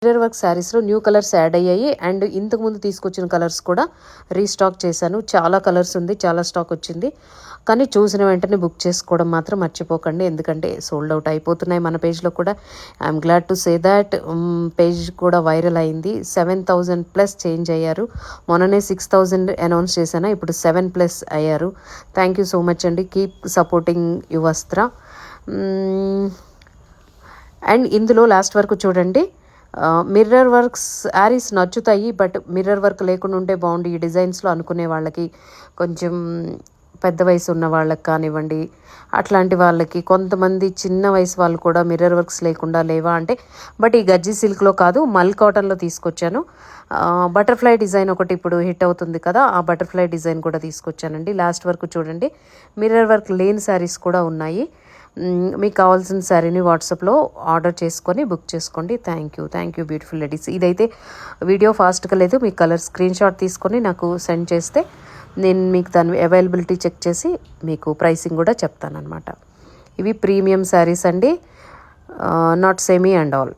Mirror work శారీస్లో new colours add అయ్యాయి and ఇంతకుముందు తీసుకొచ్చిన కలర్స్ కూడా రీస్టాక్ చేశాను. చాలా కలర్స్ ఉంది, చాలా స్టాక్ వచ్చింది. కానీ చూసిన వెంటనే బుక్ చేసుకోవడం మాత్రం మర్చిపోకండి, ఎందుకంటే సోల్డ్ అవుట్ అయిపోతున్నాయి. మన పేజ్లో కూడా I'm glad to say that page కూడా వైరల్ అయింది. 7,000+ చేంజ్ అయ్యారు. మొన్ననే 6,000 అనౌన్స్ చేశాను, ఇప్పుడు 7+ అయ్యారు. థ్యాంక్ యూ సో మచ్ అండి. Keep supporting Yuvastra. అండ్ ఇందులో లాస్ట్ వరకు చూడండి. మిర్రర్ వర్క్స్ శారీస్ నచ్చుతాయి, బట్ మిర్రర్ వర్క్ లేకుండా ఉంటే బాగుండు ఈ డిజైన్స్లో అనుకునే వాళ్ళకి, కొంచెం పెద్ద వయసు ఉన్న వాళ్ళకి కానివ్వండి, అట్లాంటి వాళ్ళకి, కొంతమంది చిన్న వయసు వాళ్ళు కూడా మిర్రర్ వర్క్స్ లేకుండా లేవా అంటే, బట్ ఈ గజ్జి సిల్క్లో కాదు, మల్ కాటన్లో తీసుకొచ్చాను. బటర్ఫ్లై డిజైన్ ఒకటి ఇప్పుడు హిట్ అవుతుంది కదా, ఆ బటర్ఫ్లై డిజైన్ కూడా తీసుకొచ్చానండి. లాస్ట్ వరకు చూడండి. మిర్రర్ వర్క్ లేని శారీస్ కూడా ఉన్నాయి. మీకు కావాల్సిన శారీని వాట్సాప్లో ఆర్డర్ చేసుకొని బుక్ చేసుకోండి. Thank you beautiful ladies. ఇదైతే వీడియో ఫాస్ట్గా లేదు, మీ కలర్ స్క్రీన్ షాట్ తీసుకొని నాకు సెండ్ చేస్తే నేను మీకు దాని అవైలబిలిటీ చెక్ చేసి మీకు ప్రైసింగ్ కూడా చెప్తానన్నమాట. ఇవి ప్రీమియం శారీస్ అండి, నాట్ సెమీ అండ్ ఆల్.